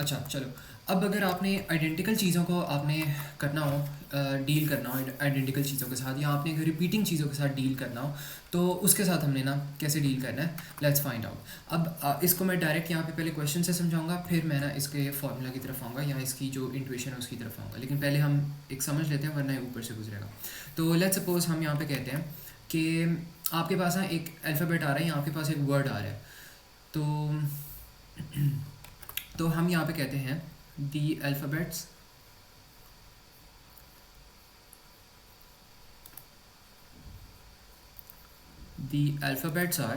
अच्छा चलो, अब अगर आपने आइडेंटिकल चीज़ों को आपने करना हो, डील करना हो आइडेंटिकल चीज़ों के साथ, या आपने अगर रिपीटिंग चीज़ों के साथ डील करना हो, तो उसके साथ हमने ना कैसे डील करना है, लेट्स फाइंड आउट। अब इसको मैं डायरेक्ट यहाँ पे पहले क्वेश्चन से समझाऊंगा, फिर मैं ना इसके फार्मूला की तरफ आऊँगा या इसकी जो इंट्यूशन है उसकी तरफ आऊँगा, लेकिन पहले हम एक समझ लेते हैं वरना ये ऊपर से गुजरेगा। तो लेट्स सपोज हम यहाँ पे कहते हैं कि आपके पास ना एक अल्फ़ाबेट आ रहा है, यहाँ आपके पास एक वर्ड आ रहा है। तो तो हम यहाँ पे कहते हैं दी अल्फ़ाबेट्स आर,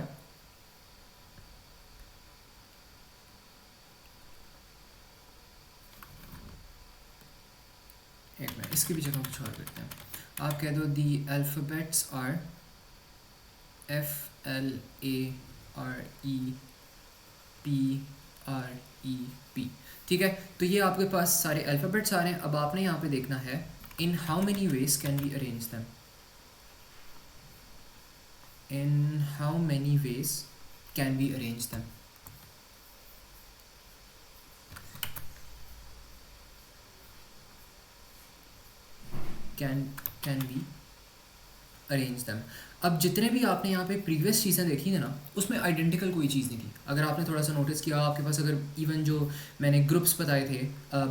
एक मिनट इसकी भी जगह कुछ और करते हैं। आप कह दो दी अल्फ़ाबेट्स आर FLAREPREP। ठीक है, तो ये आपके पास सारे अल्फ़ाबेट्स आ रहे हैं। अब आपने यहाँ पे देखना है in how many ways can we arrange them, in how many ways can we arrange them. Can we arrange them. अब जितने भी आपने यहाँ पे प्रीवियस चीज़ें देखी है ना, उसमें आइडेंटिकल कोई चीज़ नहीं थी। अगर आपने थोड़ा सा नोटिस किया, आपके पास अगर इवन जो मैंने ग्रुप्स बताए थे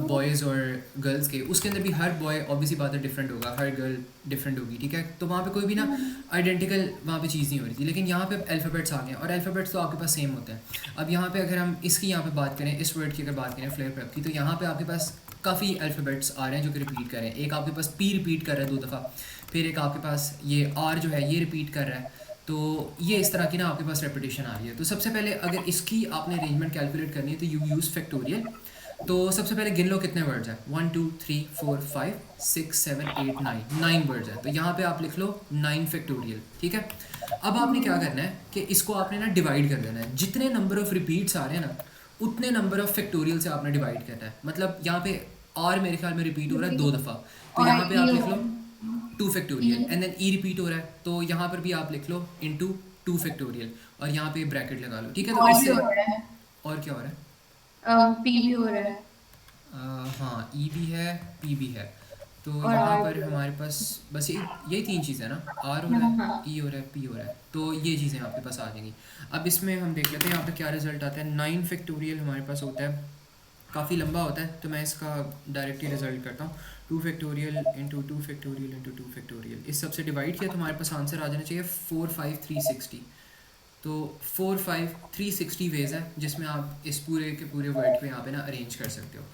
बॉयज़ और गर्ल्स के, उसके अंदर भी हर बॉय ऑब्वियसली बात है डिफरेंट होगा, हर गर्ल डिफरेंट होगी, ठीक है। तो वहाँ पे कोई भी ना आइडेंटिकल वहाँ पे चीज़ नहीं हो रही थी, लेकिन यहाँ पे अल्फ़ाबेट्स आ गए और अल्फ़ाबेट्स तो आपके पास सेम होते हैं। अब यहाँ पे अगर हम इसकी यहाँ पे बात करें, इस वर्ड की अगर बात करें फ्लेयर प्रेप की, तो यहाँ पे आपके पास काफ़ी अल्फ़ाबेट्स आ रहे हैं जो कि रिपीट कर रहे हैं। एक आपके पास पी रिपीट कर रहा है 2 दफ़ा, फिर एक आपके पास ये आर जो है ये रिपीट कर रहा है। तो ये इस तरह की ना आपके पास रेपिटेशन आ रही है। तो सबसे पहले अगर इसकी आपने अरेंजमेंट कैलकुलेट करनी है तो यू यूज़ फैक्टोरियल। तो सबसे पहले गिन लो कितने वर्ड्स हैं, 1 2 3 4 5 6 7 8 9, 9 वर्ड्स हैं। तो यहाँ पे आप लिख लो 9 फैक्टोरियल, ठीक है। अब आपने क्या करना है कि इसको आपने ना डिवाइड कर देना है। जितने नंबर ऑफ रिपीट्स आ रहे हैं ना, उतने नंबर ऑफ फैक्टोरियल से आपने डिवाइड करना है। मतलब यहाँ पे आर मेरे ख्याल में रिपीट हो रहा है 2 दफ़ा, तो और यहाँ पे ये आप लिख हो लो 2 factorial, and then E repeat हो रहा है तो यहाँ पर भी आप लिख लो इनटू 2 फैक्टोरियल, और यहाँ पे ब्रैकेट लगा लो, ठीक है। तो और भी इससे हो रहा है, और क्या हो रहा है, पी भी हो रहा है हाँ ई भी है, पी भी है। तो और यहाँ आर पर भी हो हमारे पास बस यही 3 चीज़ें हैं ना, आर हो रहा रहा है। है, हाँ ई हो रहा है, पी हो रहा है, तो ये चीज़ें आपके पास आ जाएंगी। अब इसमें हम देख लेते हैं यहाँ पे क्या रिजल्ट आता है। 9 फैक्टोरियल हमारे पास होता है, काफ़ी लंबा होता है, तो मैं इसका डायरेक्टली रिजल्ट करता हूँ। 2 factorial into 2 factorial into 2 factorial, इस सबसे डिवाइड किया तो हमारे पास आंसर आ जाना चाहिए 45360। तो 45360 वेज है जिसमें आप इस पूरे के पूरे वर्ड को यहाँ पे ना अरेंज कर सकते हो।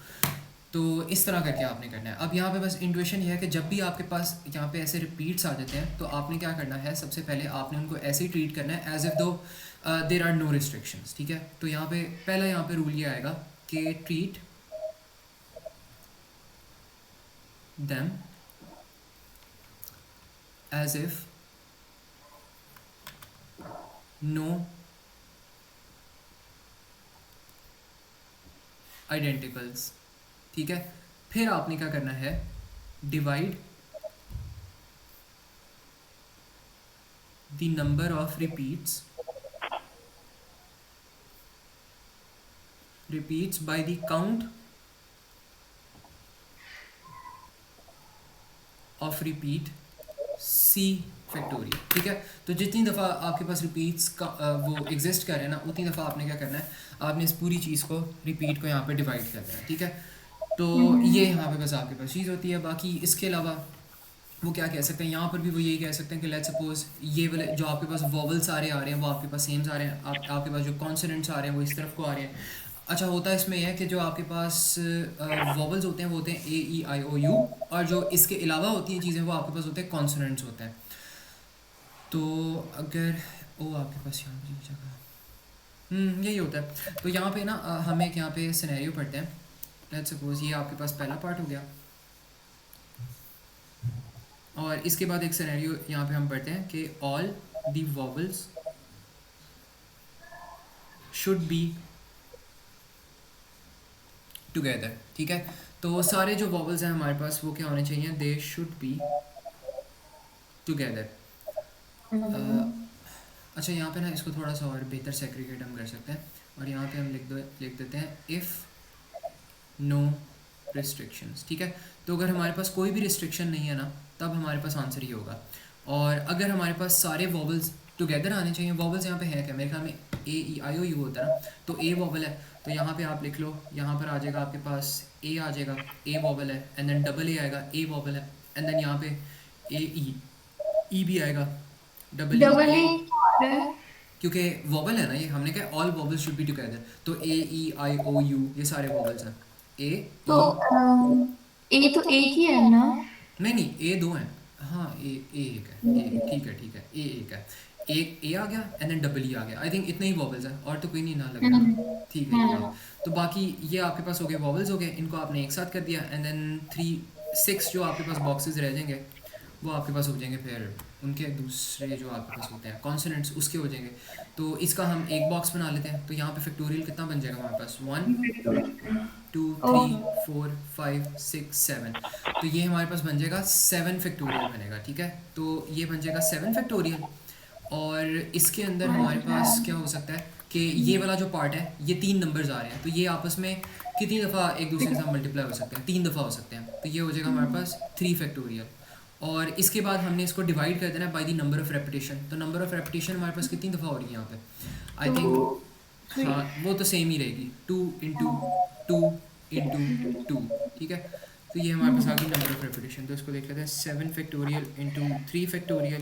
तो इस तरह करके आपने करना है। अब यहाँ पे बस इंट्यूशन ये है कि जब भी आपके पास यहाँ पे ऐसे रिपीट्स आ जाते हैं तो आपने क्या करना है, सबसे पहले आपने उनको ऐसे ही ट्रीट करना है एज इफ दो देर आर नो रिस्ट्रिक्शंस, ठीक है। तो यहाँ पे पहला यहाँ पे रूल ये आएगा कि treat them as if no identicals, ठीक है। फिर आपने क्या करना है, divide the number of repeats by the count of repeat C factorial, ठीक है। तो जितनी दफ़ा आपके पास रिपीट्स का वो एग्जिस्ट कर रहे हैं ना, उतनी दफ़ा आपने क्या करना है, आपने इस पूरी चीज़ को रिपीट को यहाँ पे डिवाइड कर देना है, ठीक है। तो ये यहाँ पे बस आपके पास चीज़ होती है। बाकी इसके अलावा वो क्या कह सकते हैं, यहाँ पर भी वो यही कह सकते हैं कि लेट्स सपोज ये वाले जो आपके पास वॉवल सारे आ रहे हैं वो आपके पास सेम आ रहे हैं, आपके पास जो कॉन्सोनेंट्स आ रहे हैं वो इस तरफ को आ रहे हैं। अच्छा होता है इसमें यह है कि जो आपके पास वॉवल्स होते हैं वो होते हैं A E I O U, और जो इसके अलावा होती हैं चीज़ें वो आपके पास होते हैं कॉन्सोनेंट्स होते हैं। तो अगर ओ आपके पास यहाँ पर जगह यही होता है। तो यहाँ पे ना हम एक यहाँ पे सिनेरियो पढ़ते हैं। लेट्स सपोज ये आपके पास पहला पार्ट हो गया, और इसके बाद एक सिनेरियो यहाँ पे हम पढ़ते हैं कि all the vowels should be together, ठीक है। तो सारे जो वॉवल्स हैं हमारे पास वो क्या होने चाहिए, दे शुड बी टुगेदर। अच्छा यहाँ पे ना इसको थोड़ा सा और बेहतर सेग्रीगेट हम कर सकते हैं, और यहाँ पे हम लिख देते हैं इफ़ नो रिस्ट्रिक्शंस, ठीक है। तो अगर हमारे पास कोई भी रिस्ट्रिक्शन नहीं है ना, तब हमारे पास आंसर ही होगा। और अगर हमारे पास सारे वॉवल्स टुगेदर आने चाहिए, वॉवल्स यहाँ पे है क्या, मेरे ख्याल में ए ई आई ओ यू होता है ना, तो ए वॉवल है, तो यहाँ पे आप लिख लो, यहाँ पर आ जाएगा आपके पास ए आ जाएगा, ए वॉवल है, एंड देन डबल ए आएगा, ए वॉवल है, एंड देन यहाँ पे ए ई भी आएगा, डबल डबल ई, ए क्या हो रहा है? क्योंकि वॉवल है ना ये, हमने कहा all vowels should be together, तो ए ई आई ओ यू ये सारे वॉवल्स हैं, ए तो ई, ए तो एक ही है ना? नहीं नहीं ए दो हैं, हाँ ए एक है, ए ठीक है ए एक है, एक ए आ गया एंड देन डबल ई आ गया, आई थिंक इतने ही वॉवल्स हैं, और तो कोई नहीं ना लग रहा ना, हम्म। ठीक है ये। हम्म। तो बाकी ये आपके पास हो गए वॉवल्स हो गए, इनको आपने एक साथ कर दिया, एंड देन 3 6 जो आपके पास बॉक्सेस रह जाएंगे वो आपके पास हो जाएंगे, फिर उनके दूसरे जो आपके पास होते हैं कॉन्सोनेंट्स उसके हो जाएंगे। तो इसका हम एक बॉक्स बना लेते हैं, तो यहाँ पे फैक्टोरियल कितना बन जाएगा हमारे पास, 1 2 3 ओह। 4 5 6 7, तो ये हमारे पास बन जाएगा 7 फैक्टोरियल बनेगा, ठीक है। तो ये बन जाएगा 7 फैक्टोरियल, और इसके अंदर हमारे पास क्या हो सकता है कि ये वाला जो पार्ट है, ये 3 नंबर्स आ रहे हैं, तो ये आपस में कितनी दफ़ा एक दूसरे के साथ मल्टीप्लाई हो सकते हैं, 3 दफ़ा हो सकते हैं, तो ये हो जाएगा हमारे पास 3 फैक्टोरियल। और इसके बाद हमने इसको डिवाइड कर देना by the number of repetition, तो नंबर ऑफ रेपिटेशन हमारे पास कितनी दफ़ा हो रही है यहाँ पे, आई थिंक, टू थ्री। हाँ वो तो सेम ही रहेगी, 2 इंटू 2 इंटू 2, ठीक है। तो ये हमारे पास आ गई नंबर ऑफ रेपिटेशन, तो इसको देख लेते हैं, 7 factorial into 3 factorial,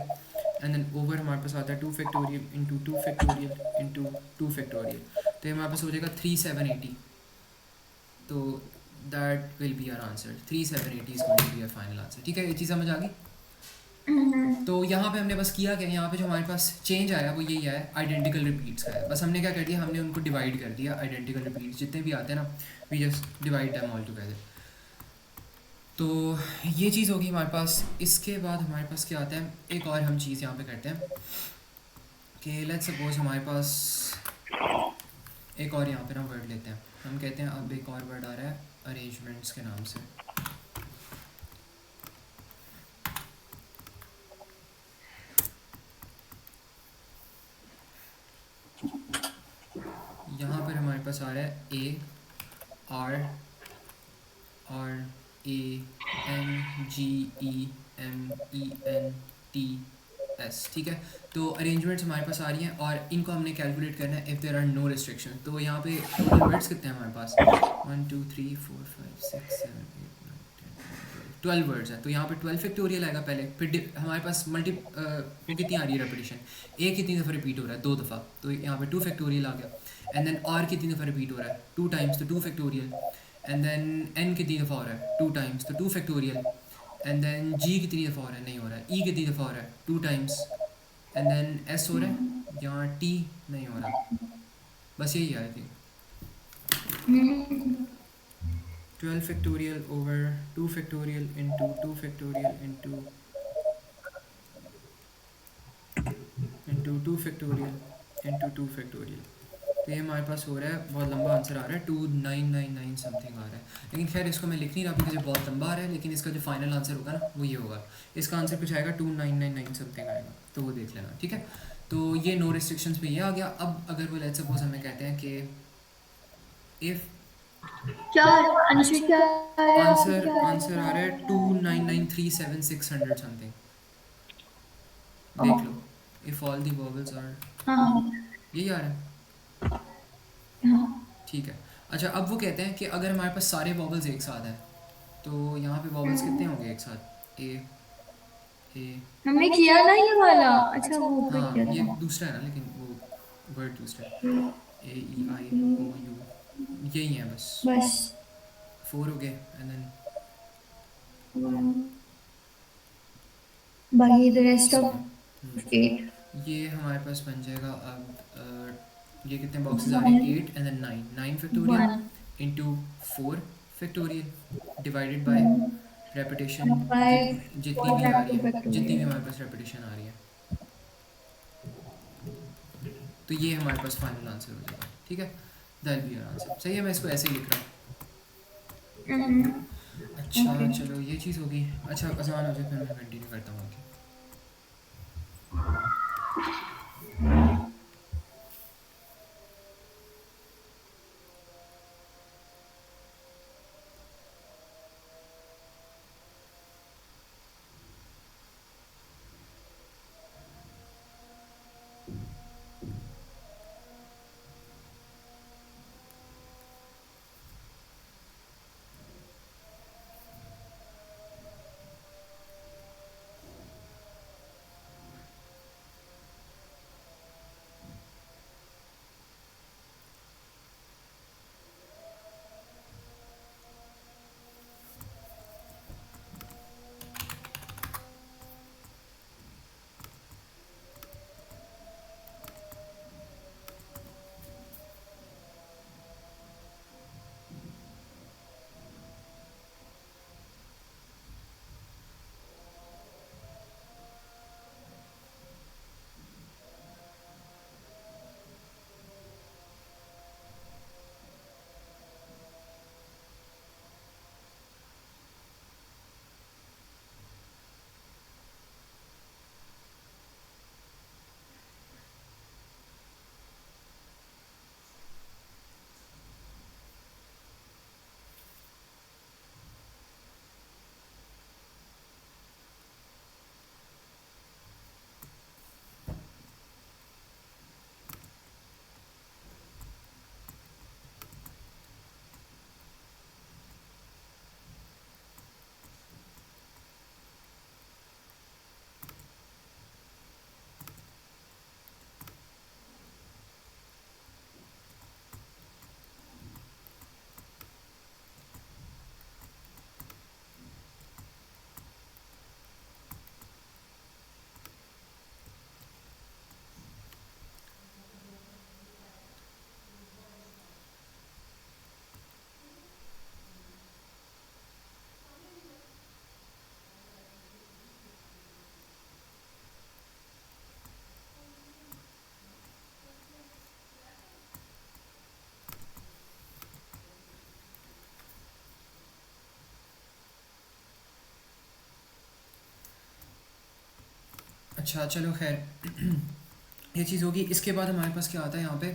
and then over हमारे पास आता है 2 factorial into 2 factorial into 2 factorial, तो ये हमारे पास हो जाएगा 3780, तो that will be our answer, 3780 is going to be our final answer, ठीक है। ये चीज़ समझ आ गई। तो यहाँ पे हमने बस किया क्या, यहाँ पे जो हमारे पास चेंज आया वो यही आया, आइडेंटिकल रिपीट्स का है, बस हमने क्या कर दिया, हमने उनको डिवाइड कर दिया, आइडेंटिकल रिपीट्स जितने भी आते हैं ना, we just divide them all together. तो ये चीज़ होगी हमारे पास। इसके बाद हमारे पास क्या आता है, एक और हम चीज़ यहाँ पे करते हैं कि लेट्स सपोज हमारे पास एक और यहाँ पे ना वर्ड लेते हैं, हम कहते हैं अब एक और वर्ड आ रहा है अरेंजमेंट्स के नाम से, यहाँ पर हमारे पास आ रहा है ए आर और A N G E M E N T S, ठीक है। तो अरेंजमेंट्स हमारे पास आ रही हैं, और इनको हमने कैलकुलेट करना है if there are no restriction. तो यहाँ पे टोटल वर्ड्स कितने हैं हमारे पास, 1 2 3 4 5 6 7 8 9 10 12 वर्ड्स हैं, तो यहाँ पे 12 फैक्टोरियल आएगा पहले, फिर हमारे पास वो कितनी आ रही है रेपिटेशन, ए कितनी दफ़ा रिपीट हो रहा है, 2 दफ़ा, तो यहाँ पे 2 फैक्टोरियल आ गया, एंड देन आर कितनी दफ़ा रिपीट हो रहा है, 2 टाइम्स, तो 2 फैक्टोरियल, एंड देन एन कितनी दफ़ा हो रहा है, 2 टाइम्स, तो 2 फैक्टोरियल, एंड देन जी कितनी दफ़ा हो रहा है, नहीं हो रहा है, ई कितनी दफ़ा हो रहा है, 2 टाइम्स, एंड देन एस हो रहा है, यहाँ टी नहीं हो रहा, बस यही है I think. 12 factorial over 2 factorial into 2 factorial into 2 factorial into 2 factorial, तो ये हमारे पास हो रहा है, बहुत लंबा आंसर आ रहा है, 2999 समथिंग आ रहा है, लेकिन खैर इसको मैं लिख नहीं रहा बिकॉज ये बहुत लंबा आ रहा है, लेकिन इसका जो फाइनल आंसर होगा ना वो ये होगा, इसका आंसर कुछ आएगा 2999 समथिंग आएगा, तो वो देख लेना, ठीक है। तो ये नो रिस्ट्रिक्शंस पे ये आ गया। अब अगर वो लेट्स सपोज हमें कहते हैं कि इफ़ क्या आंसर क्या आया? आंसर आंसर आ रहा है 29937 600 समथिंग, देख लो, if all the vowels are, हाँ। यही आ रहा है, हाँ। ठीक है। अच्छा अब वो कहते हैं कि अगर हमारे पास सारे वॉवल्स एक साथ हैं, तो यहाँ पे वॉवल्स कितने होंगे एक साथ, ए ए, हमने किया ना ये वाला। अच्छा वो ऊपर हाँ किया ये था। दूसरा है ना, लेकिन वो वर्ड दूसरा है, ए ई आई ओ यू, यही है बस, बस। 4 हो गए, एंड देन बाकी द रेस्ट ऑफ 8। ये हमारे पास बन जाएगा अब ये कितने बॉक्सेस आ रहे हैं, 8 and then 9 factorial 1 into 4 factorial divided by repetition, by जितनी 4 भी आ रही टू है, जितनी भी फैक्टोरियल। हमारे पास रेपिटेशन आ रही है, तो ये हमारे पास फाइनल आंसर हो जाएगा, ठीक है। दैट बी योर आंसर, सही है, मैं इसको ऐसे ही लिख रहा हूँ। अच्छा ओके। चलो ये चीज़ होगी। अच्छा आसान हो जाए फिर मैं कंटिन्यू करता हूँ आगे। अच्छा चलो खैर, ये चीज़ होगी। इसके बाद हमारे पास क्या आता है यहाँ पे,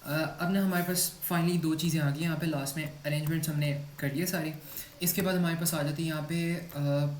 अब ना हमारे पास फाइनली दो चीज़ें आ गई यहाँ पे लास्ट में, अरेंजमेंट्स हमने कर लिए सारी। इसके बाद हमारे पास आ जाती है यहाँ पे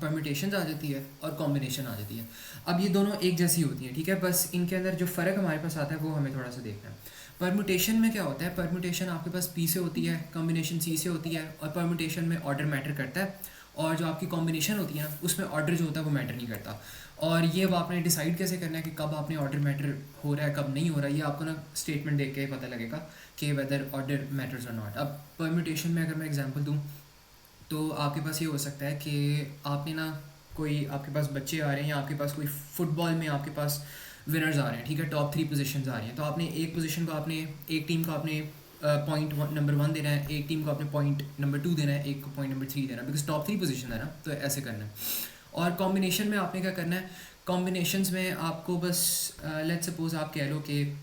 परम्यूटेशंस आ जाती है और कॉम्बिनेशन आ जाती है। अब ये दोनों एक जैसी होती हैं, ठीक है, बस इनके अंदर जो फ़र्क हमारे पास आता है वो हमें थोड़ा सा देखना है। परम्यूटेशन में क्या होता है, परम्यूटेशन आपके पास पी से होती है, कॉम्बिनेशन सी से होती है, और परम्यूटेशन में ऑर्डर मैटर करता है, और जो आपकी कॉम्बिनेशन होती है ना उसमें ऑर्डर जो होता है वो मैटर नहीं करता। और ये अब आपने डिसाइड कैसे करना है कि कब आपने ऑर्डर मैटर हो रहा है कब नहीं हो रहा है, ये आपको ना स्टेटमेंट देख के ही पता लगेगा कि वेदर ऑर्डर मैटर्स और नॉट। अब परम्यूटेशन में अगर मैं एग्जांपल दूं तो आपके पास ये हो सकता है कि आपने ना कोई, आपके पास बच्चे आ रहे हैं या आपके पास कोई फुटबॉल में आपके पास विनर्स आ रहे हैं, ठीक है, टॉप 3 पोजीशंस आ रही हैं, तो आपने एक पोजीशन को आपने, एक टीम को आपने पॉइंट नंबर 1 देना है, एक टीम को आपने पॉइंट नंबर 2 देना है, एक को पॉइंट नंबर 3 देना है, बिकॉज टॉप 3 पोजीशन है ना, तो ऐसे करना है। और कॉम्बिनेशन में आपने क्या करना है, कॉम्बिनेशंस में आपको बस लेट्स सपोज आप कह लो कि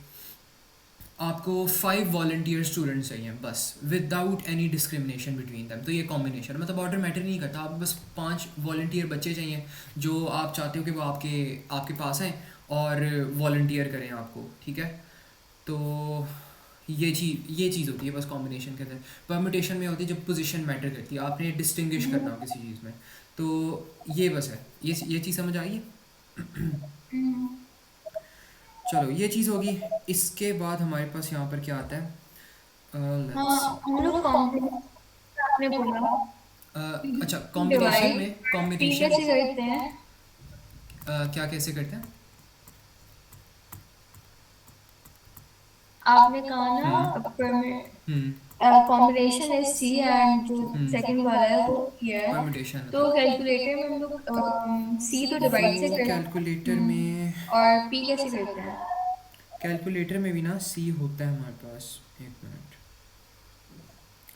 आपको 5 वॉल्टियर स्टूडेंट्स चाहिए बस, without any discrimination between them, तो ये कॉम्बिनेशन मतलब ऑर्डर मैटर नहीं करता, आपको बस 5 वॉल्टियर बच्चे चाहिए जो आप चाहते हो कि वो आपके आपके पास आएँ और वॉल्टियर करें आपको, ठीक है। तो ये चीज़ होती है बस कॉम्बिनेशन के अंदर। परम्यूटेशन में होती है जब पोजीशन मैटर करती है, आपने डिस्टिंग्विश करना हो किसी चीज़ में, तो ये बस है, ये चीज़ समझ आई है। हम्म। चलो ये चीज़ होगी। इसके बाद हमारे पास यहाँ पर क्या आता है, लेट्स सी। हाँ, हम लोग कॉम्बिनेशन आपने बोला, अच्छा कॉम्बिनेशन डिवाइड में, पी कॉम्बिनेशन कैसे करते हैं? क्या कैसे करते हैं। आपने कहा ना, हम्म हम्म कॉम्बिनेशन है सी एंड जो सेकंड वाला है वो पी है। परम्यूटेशन तो होता कैलकुलेटर में हम लोग सी तो है, डिवाइड से तो करते कैलकुलेटर हैं। में, और पी कैसे करते हैं? कैलकुलेटर में भी ना सी होता है हमारे पास, एक मिनट,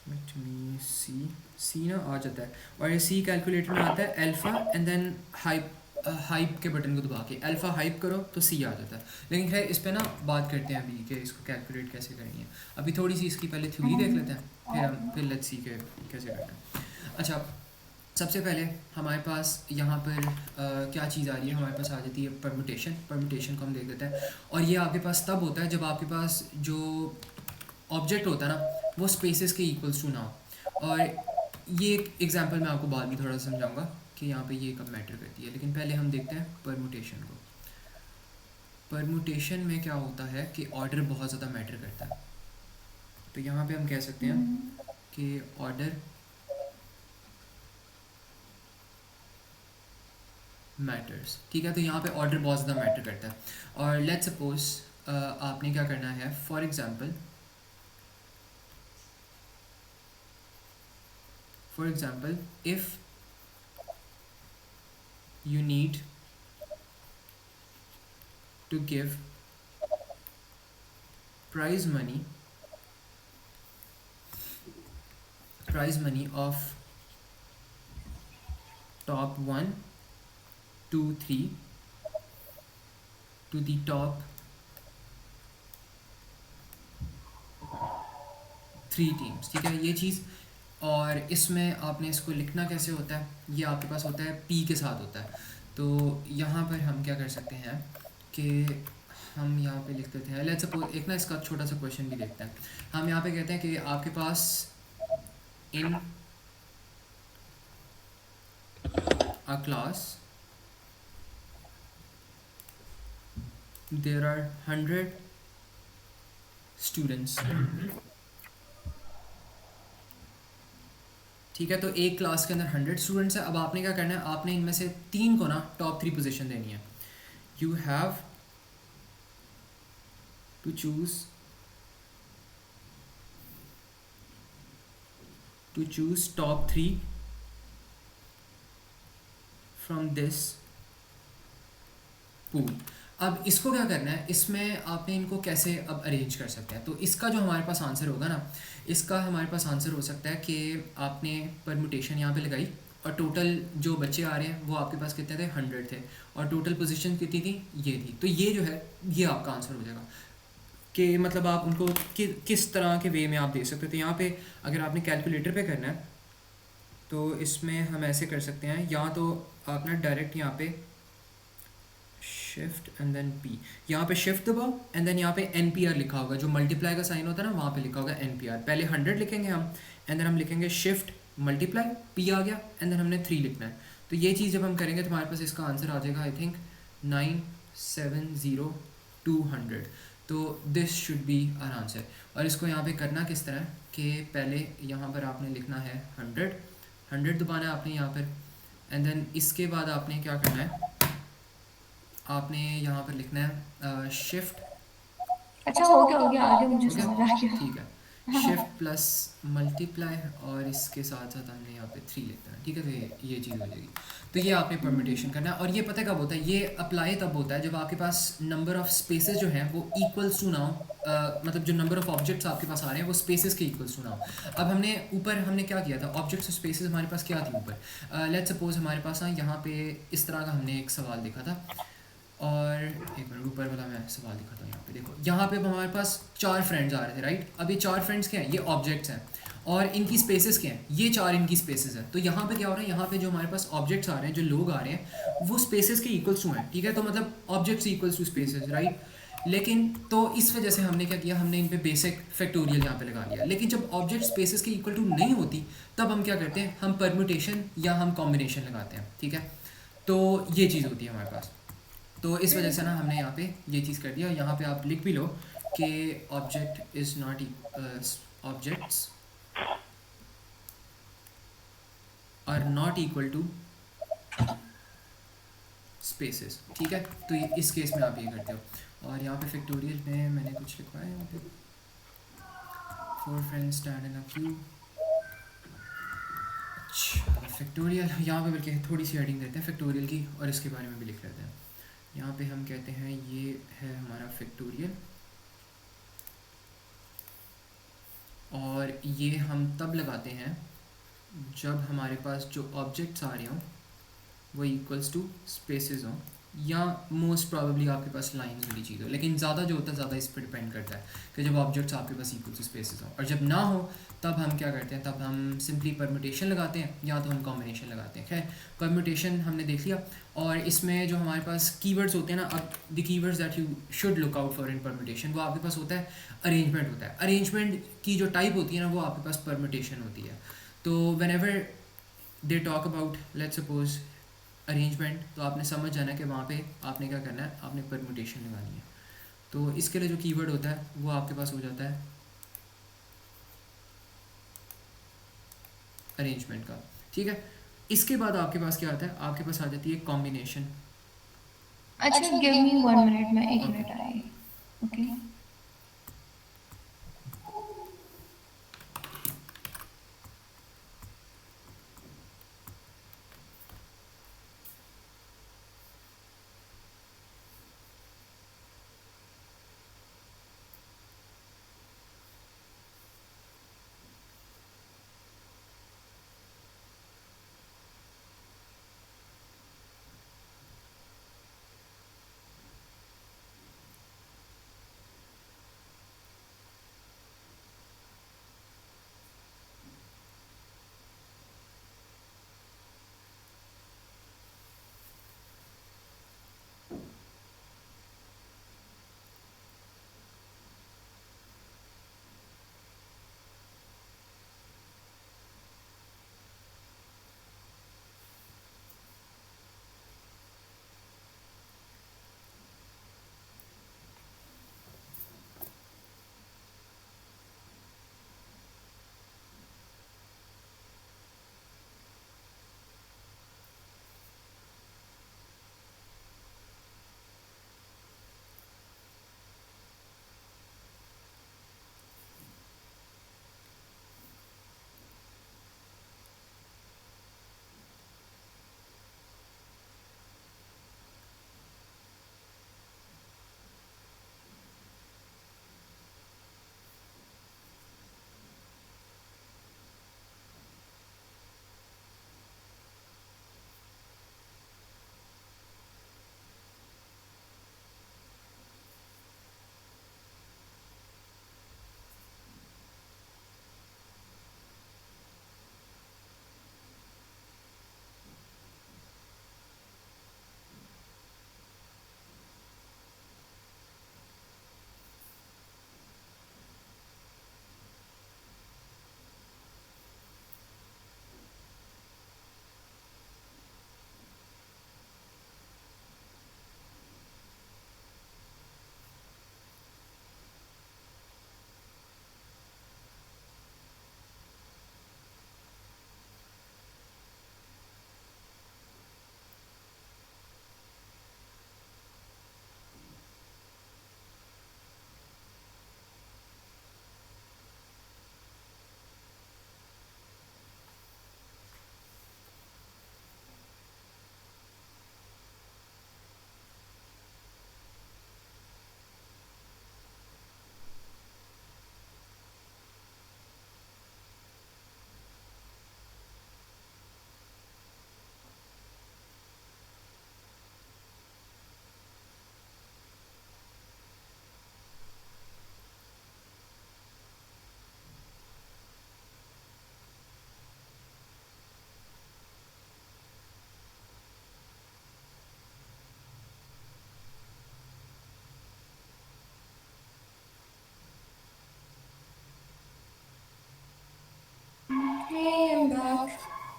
लेट मी सी, सी ना आ जाता है, और ये सी कैलकुलेटर में आता है alpha and then hype, hype के बटन को दबा के अल्फ़ा हाइप करो तो सी आ जाता है। लेकिन खैर इस पे ना बात करते हैं अभी कि इसको कैलकुलेट कैसे करनी है। अभी थोड़ी सी इसकी पहले थ्योरी देख लेते हैं, फिर लेट्स सी के कैसे करते हैं। अच्छा सबसे पहले हमारे पास यहाँ पर क्या चीज़ आ रही है, हमारे पास आ जाती है परम्यूटेशन। परम्यूटेशन को हम देख लेते हैं, और ये आपके पास तब होता है जब आपके पास जो ऑब्जेक्ट होता है ना वो स्पेसेस के इक्वल्स टू ना हो। और ये एक एग्जांपल मैं आपको बाद में थोड़ा सा समझाऊंगा कि यहाँ पे ये कब मैटर करती है, लेकिन पहले हम देखते हैं परम्यूटेशन को। परम्यूटेशन में क्या होता है कि ऑर्डर बहुत ज़्यादा मैटर करता है, तो यहाँ पे हम कह सकते हैं कि ऑर्डर मैटर्स, ठीक है, तो यहाँ पे ऑर्डर बहुत ज़्यादा मैटर करता है। और लेट्स सपोज आपने क्या करना है, for example if you need to give prize money of top 1 2 3 to the top 3 teams, ठीक है, ये चीज़। और इसमें आपने इसको लिखना कैसे होता है, ये आपके पास होता है पी के साथ होता है। तो यहाँ पर हम क्या कर सकते हैं कि हम यहाँ पे लिख देते हैं, लेट्स सपोज एक ना इसका छोटा सा क्वेश्चन भी देखते हैं। हम यहाँ पे कहते हैं कि आपके पास in a class there are 100 students, ठीक है, तो एक क्लास के अंदर 100 स्टूडेंट्स है। अब आपने क्या करना है, आपने इनमें से 3 को ना टॉप 3 पोजीशन देनी है। You have to choose top 3 from this pool. अब इसको क्या करना है, इसमें आपने इनको कैसे अब अरेंज कर सकते हैं, तो इसका जो हमारे पास आंसर होगा ना, इसका हमारे पास आंसर हो सकता है कि आपने परम्यूटेशन यहाँ पे लगाई, और टोटल जो बच्चे आ रहे हैं वो आपके पास कितने थे, 100 थे, और टोटल पोजीशन कितनी थी, ये थी। तो ये जो है ये आपका आंसर हो जाएगा कि मतलब आप उनको किस तरह के वे में आप दे सकते हो। तो यहाँ पे अगर आपने कैलकुलेटर पे करना है तो इसमें हम ऐसे कर सकते हैं, या तो आप ना डायरेक्ट यहाँ पे शिफ्ट एंड देन पी, यहाँ पे शिफ्ट दबाओ एंड देन यहाँ पे एन पी आर लिखा होगा, जो मल्टीप्लाई का साइन होता है ना वहाँ पे लिखा होगा एन पी आर। पहले 100 लिखेंगे हम एंड देन हम लिखेंगे शिफ्ट मल्टीप्लाई, पी आ गया एंड देन हमने 3 लिखना है। तो ये चीज़ जब हम करेंगे तो हमारे पास इसका आंसर आ जाएगा आई थिंक 970,200। तो this should be our answer. और इसको यहाँ पे करना किस तरह कि पहले यहाँ पर आपने लिखना है 100 दबाना है आपने यहाँ पर एंड देन इसके बाद आपने क्या करना है, आपने यहाँ पर लिखना है शिफ्ट, अच्छा हो गया आगे मुझे हो गया, समझ आ गया। ठीक है, शिफ्ट प्लस मल्टीप्लाई और इसके साथ साथ हमने यहाँ पे 3 लिखना है, ठीक है। तो ये चीज़ हो जाएगी। तो ये आपने परम्यूटेशन करना है और ये पता है कब होता है, ये अप्लाई तब होता है जब आपके पास नंबर ऑफ स्पेसेस जो हैं वो इक्वल्स टू ना हो, मतलब जो नंबर ऑफ ऑब्जेक्ट्स आपके पास आ रहे हैं वो स्पेसेस के इक्वल्स टू ना हो। अब हमने ऊपर हमने क्या किया था, ऑब्जेक्ट्स और स्पेसेस हमारे पास क्या थी ऊपर, लेट्स सपोज हमारे पास ना यहाँ पे इस तरह का हमने एक सवाल देखा था, और एक मिनट ऊपर वाला मैं सवाल दिखाता हूँ। यहाँ पे देखो, यहाँ पे अब हमारे पास 4 फ्रेंड्स आ रहे थे, राइट। अब ये 4 फ्रेंड्स क्या हैं, ये ऑब्जेक्ट्स हैं और इनकी स्पेसेस क्या हैं, ये 4 इनकी स्पेसेस हैं। तो यहाँ पे क्या हो रहा है, यहाँ पे जो हमारे पास ऑब्जेक्ट्स आ रहे हैं, जो लोग आ रहे हैं वो स्पेसेस के इक्वल्स टू हैं, ठीक है। तो मतलब objects equals to spaces, right. लेकिन तो इस वजह से हमने क्या किया, हमने इन पे बेसिक फैक्टोरियल यहाँ पे लगा लिया। लेकिन जब ऑब्जेक्ट स्पेसेस के इक्वल टू नहीं होती तब हम क्या करते हैं, हम परम्यूटेशन या हम कॉम्बिनेशन लगाते हैं, ठीक है। तो ये चीज़ होती है हमारे पास। तो इस वजह से ना हमने यहाँ पे ये चीज़ कर दिया। यहाँ पे आप लिख भी लो कि object is not, objects are not equal to spaces, ठीक है। तो इस केस में आप ये करते हो। और यहाँ पे फैक्टोरियल में मैंने कुछ लिखा है, यहाँ पे 4 friends stand in a Q. अच्छा, फैक्टोरियल यहाँ पे बल्कि थोड़ी सी एडिंग करते हैं फैक्टोरियल की और इसके बारे में भी लिख लेते हैं। यहाँ पे हम कहते हैं ये है हमारा फैक्टोरियल, और ये हम तब लगाते हैं जब हमारे पास जो ऑब्जेक्ट्स आ रहे हों वो इक्वल्स टू स्पेसेस हों, या मोस्ट प्रॉबेबली आपके पास लाइंस वाली चीज़ हो। लेकिन ज़्यादा जो होता है ज़्यादा इस पर डिपेंड करता है कि जब ऑब्जेक्ट्स आपके पास इक्वल टू स्पेसेस हों। और जब ना हो तब हम क्या करते हैं, तब हम सिंपली परम्यूटेशन लगाते हैं या तो हम कॉम्बिनेशन लगाते हैं। खैर, परम्यूटेशन हमने देख लिया। और इसमें जो हमारे पास कीवर्ड्स होते हैं ना, अब the keywords that you should look out for in permutation, वो आपके पास होता है अरेंजमेंट होता है। अरेंजमेंट की जो टाइप होती है ना वो आपके पास परम्यूटेशन होती है। तो when ever they talk about let's suppose arrangement, तो आपने समझ जाना है कि वहाँ पे आपने क्या करना है, आपने परम्यूटेशन लगानी है। तो इसके लिए जो कीवर्ड होता है वो आपके पास हो जाता है अरेंजमेंट का, ठीक है। इसके बाद आपके पास क्या आता है, आपके पास आ जाती है कॉम्बिनेशन। अच्छा गिव मी 1 मिनट, मैं एक ओके। मिनट आ रही। ओके।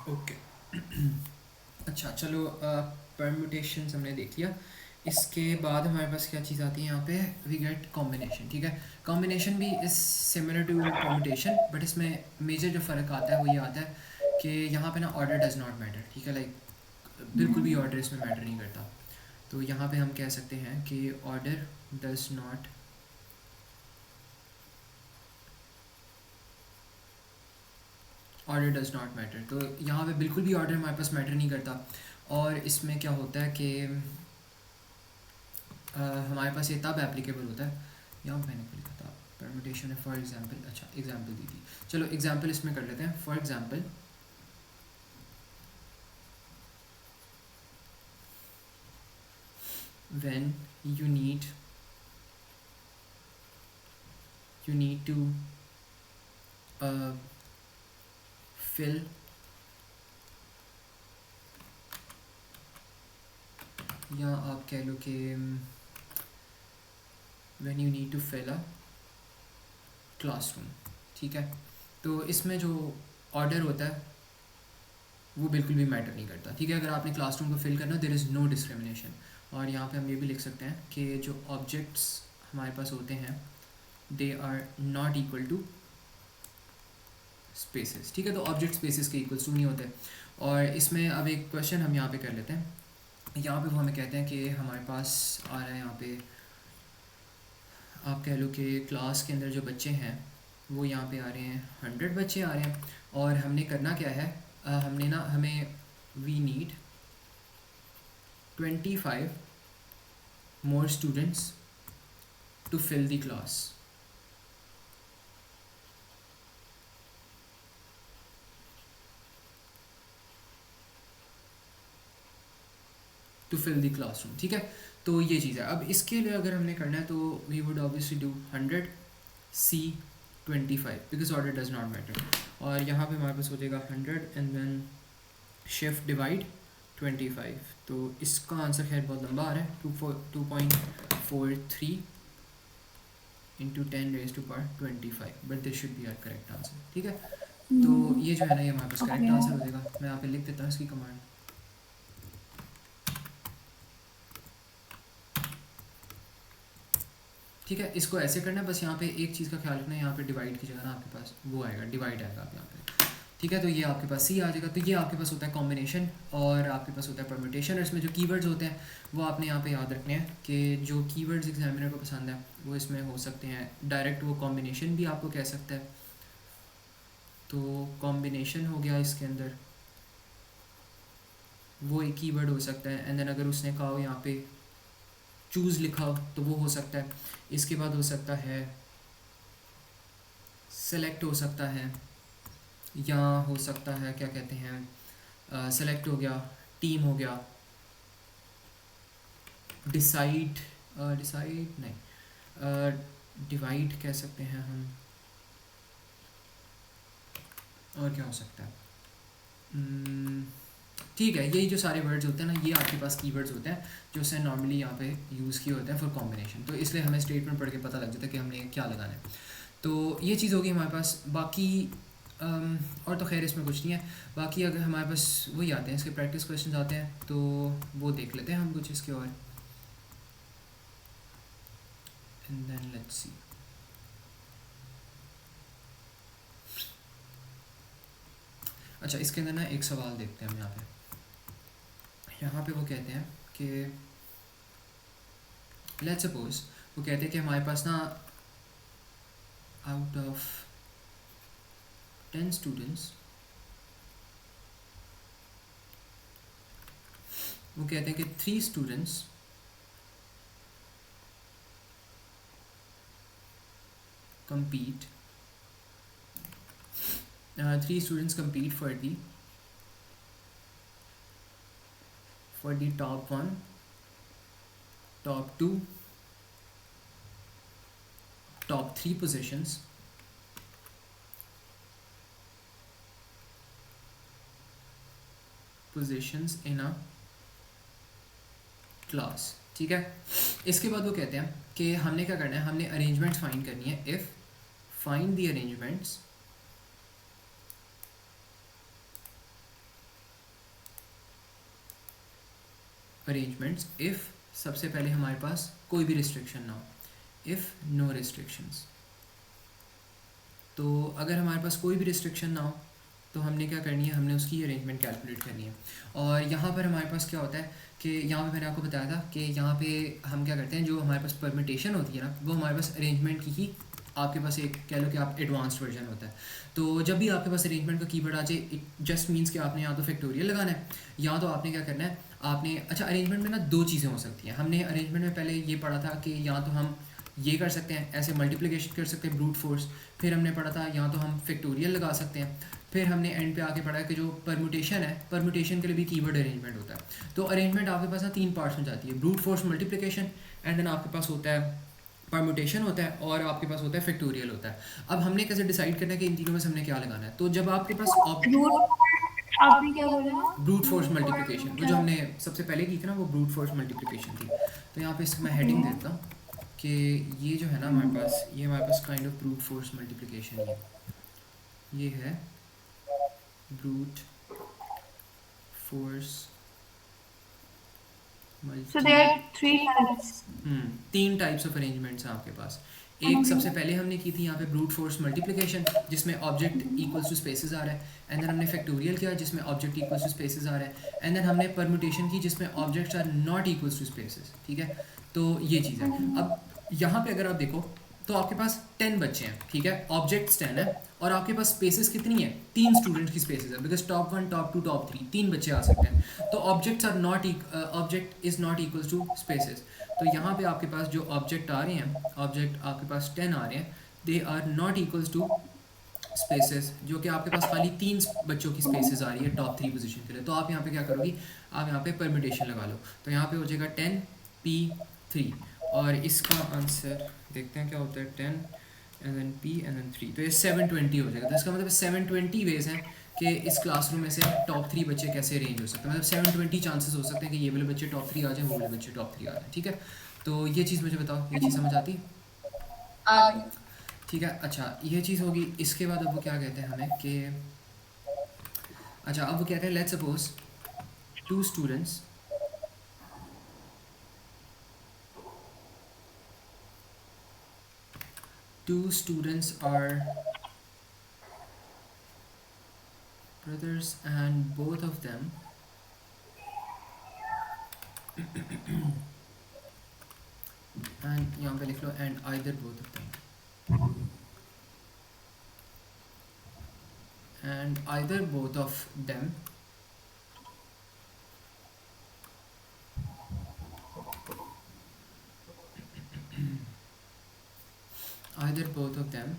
ओके। अच्छा चलो, परम्यूटेशन हमने देख लिया। इसके बाद हमारे पास क्या चीज़ आती है यहाँ पे, वी गेट कॉम्बिनेशन। ठीक है, कॉम्बिनेशन भी is similar to permutation, but इसमें मेजर जो फ़र्क आता है वो ये आता है कि यहाँ पे ना ऑर्डर डज नॉट मैटर। ठीक है, लाइक बिल्कुल भी ऑर्डर इसमें मैटर नहीं करता। तो यहाँ पे हम कह सकते हैं कि order does not, order does not matter. तो यहाँ पे बिल्कुल भी ऑर्डर हमारे पास मैटर नहीं करता। और इसमें क्या होता है कि हमारे पास ये तब एप्लीकेबल होता है, यहाँ मैंने क्या लिखा था, परम्यूटेशन है फॉर एग्जांपल। अच्छा एग्जांपल दी थी, चलो एग्जांपल इसमें कर लेते हैं। For example when you need to fill, या आप कह लो कि when you need to fill a classroom. ठीक है, तो इसमें जो ऑर्डर होता है वो बिल्कुल भी मैटर नहीं करता। ठीक है, अगर आपने क्लासरूम को फिल करना, देयर इज़ नो डिस्क्रिमिनेशन। और यहाँ पे हम ये भी लिख सकते हैं कि जो ऑब्जेक्ट्स हमारे पास होते हैं they are not equal to spaces. ठीक है, तो ऑब्जेक्ट स्पेसेस के इक्वल्स टू नहीं होते। और इसमें अब एक क्वेश्चन हम यहाँ पे कर लेते हैं। यहाँ पे वो हमें कहते हैं कि हमारे पास आ रहा है यहाँ पे, आप कह लो कि क्लास के अंदर जो बच्चे हैं वो यहाँ पे आ रहे हैं, 100 बच्चे आ रहे हैं। और हमने करना क्या है, हमने ना, हमें we need 25 more students to fill the class. To fill the classroom. ठीक है, तो ये चीज़ है। अब इसके लिए अगर हमने करना है तो we would obviously do 100 C 25, because order does not matter. और यहाँ पे हमारे पास हो जाएगा 100 एंड देन शिफ्ट डिवाइड 25। तो इसका आंसर खैर बहुत लंबा आ रहा है, 2.43 into 10 raise to power 25, but this should be our correct answer. ठीक है, तो ये जो है ना, ये हमारे पास करेक्ट ओके। आंसर हो जाएगा। मैं यहाँ पे लिख देता हूँ इसकी कमांड। ठीक है, इसको ऐसे करना है, बस यहाँ पे एक चीज़ का ख्याल रखना है, यहाँ पे डिवाइड की जगह ना आपके पास वो आएगा, डिवाइड आएगा आप यहाँ पे। ठीक है, तो ये आपके पास सी आ जाएगा। तो ये आपके पास होता है कॉम्बिनेशन, और आपके पास होता है परम्यूटेशन। और इसमें जो कीवर्ड्स होते हैं वो आपने यहाँ पे याद रखने हैं कि जो कीवर्ड्स एग्जामिनर को पसंद है वो इसमें हो सकते हैं डायरेक्ट, वो कॉम्बिनेशन भी आपको कह सकता है। तो कॉम्बिनेशन हो गया, इसके अंदर वो एक कीवर्ड हो सकता है। एंड देन अगर उसने कहा हो यहाँ पे चूज़ लिखा हो तो वो हो सकता है। इसके बाद हो सकता है सेलेक्ट हो सकता है, या हो सकता है क्या कहते हैं, सेलेक्ट हो गया, टीम हो गया, डिसाइड, डिसाइड नहीं, डिवाइड कह सकते हैं हम। और क्या हो सकता है, ठीक है, यही जो सारे वर्ड्स होते हैं ना, ये आपके पास कीवर्ड्स होते हैं जो उसने नॉर्मली यहाँ पे यूज़ किए होते हैं फॉर कॉम्बिनेशन। तो इसलिए हमें स्टेटमेंट पढ़ के पता लग जाता है कि हमने क्या लगाना है। तो ये चीज़ होगी हमारे पास। बाकी और तो खैर इसमें कुछ नहीं है। बाकी अगर हमारे पास वही आते हैं, इसके प्रैक्टिस क्वेश्चन आते हैं, तो वो देख लेते हैं हम कुछ इसके। और एंड देन लेट्स सी। अच्छा, इसके अंदर ना एक सवाल देखते हैं हम यहाँ पे। यहाँ पे वो कहते हैं कि लेट्स सपोज, वो कहते हैं कि हमारे पास ना आउट ऑफ 10 स्टूडेंट्स, वो कहते हैं कि 3 students compete, 3 students compete for the top 1, top 2, top 3 positions in a class। ठीक है, इसके बाद वो कहते हैं कि हमने क्या करना है, हमने अरेंजमेंट्स फाइंड करनी है। If find the arrangements arrangements if सबसे पहले हमारे पास कोई भी रिस्ट्रिक्शन ना हो, इफ़ नो रिस्ट्रिक्शंस। तो अगर हमारे पास कोई भी रिस्ट्रिक्शन ना हो तो हमने क्या करनी है, हमने उसकी अरेंजमेंट कैलकुलेट करनी है। और यहाँ पर हमारे पास क्या होता है कि यहाँ पे मैंने आपको बताया था कि यहाँ पे हम क्या करते हैं, जो हमारे पास परमिटेशन होती है ना, वो हमारे पास अरेंजमेंट की ही आपके पास एक कह लो कि आप एडवांस्ड वर्जन होता है। तो जब भी आपके पास अरेंजमेंट का कीवर्ड आ जाए, इट जस्ट मीन्स कि आपने या तो फैक्टोरियल लगाना है या तो आपने क्या करना है, आपने अच्छा अरेंजमेंट में ना दो चीज़ें हो सकती हैं। हमने अरेंजमेंट में पहले ये पढ़ा था कि या तो हम ये कर सकते हैं, ऐसे मल्टीप्लिकेशन कर सकते हैं ब्रूट फोर्स, फिर हमने पढ़ा था या तो हम फैक्टोरियल लगा सकते हैं, फिर हमने एंड पे आके पढ़ा कि जो परम्यूटेशन है, परम्यूटेशन के लिए भी कीवर्ड अरेंजमेंट होता है। तो अरेंजमेंट आपके पास ना तीन पार्ट्स में जाती है, brute force, multiplication and then आपके पास होता है परम्यूटेशन होता है, और आपके पास होता है फैक्टोरियल होता है। अब हमने कैसे डिसाइड करना है कि इन तीनों में से हमने क्या लगाना है। तो जब आपके पास रूट आपने क्या बोला? ब्रूट फोर्स रूट और मल्टीप्लिकेशन, वो जो क्या? हमने सबसे पहले की थी ना, वो ब्रूट फोर्स मल्टीप्लिकेशन थी। तो यहाँ पे इसको मैं हेडिंग देता हूँ कि ये जो है ना हमारे पास, ये हमारे पास kind of brute force multiplication है, ये है brute force So there multi. are three types. तीन टाइप्स ऑफ अरेंजमेंट्स हैं आपके पास। एक सबसे पहले हमने की थी यहाँ पे ब्रूट फोर्स मल्टीप्लिकेशन, जिसमें ऑब्जेक्ट इक्वल्स टू स्पेसेस आ रहा है, एंड देन हमने फैक्टोरियल किया जिसमें ऑब्जेक्ट इक्वल्स टू स्पेसेस आ रहा है, एंड देन हमने परम्यूटेशन की जिसमें objects are not equals to spaces. ठीक है, तो ये चीज़ है। अब यहाँ पे अगर आप देखो तो आपके पास 10 बच्चे हैं, ठीक है, ऑब्जेक्ट्स 10 है, और आपके पास स्पेसेस कितनी है, तीन स्टूडेंट्स की स्पेसेस है, बिकॉज टॉप 1 टॉप 2 टॉप 3 तीन बच्चे आ सकते हैं। तो objects are not object is not equals to spaces. तो यहाँ पे आपके पास जो ऑब्जेक्ट आ रहे हैं, ऑब्जेक्ट आपके पास 10 आ रहे हैं, they are not equals to spaces, जो कि आपके पास खाली तीन बच्चों की स्पेसेस आ रही है टॉप 3 पोजीशन के लिए। तो आप यहाँ पे क्या करोगी, आप यहाँ पे परम्यूटेशन लगा लो, तो यहाँ पे हो जाएगा 10p3, और इसका आंसर देखते हैं क्या होता है, 10 and then p and then 3, तो ये 720 हो जाएगा। तो इसका मतलब 720 वेज हैं कि इस क्लासरूम में से टॉप 3 बच्चे कैसे अरेंज हो सकते हैं, मतलब 720 चांसेस हो सकते हैं कि ये वाले बच्चे टॉप 3 आ जाएं, वो वाले बच्चे टॉप 3 आ जाएं। ठीक है, तो ये चीज़ मुझे बताओ, ये चीज़ समझ आती है? आगे ठीक है, अच्छा ये चीज़ होगी। इसके बाद अब वो क्या कहते हैं हमें कि, अच्छा अब वो कहते हैं let's suppose two students are brothers and both of them and यहाँ पे लिख लो and either both of them, and either both of them either both of them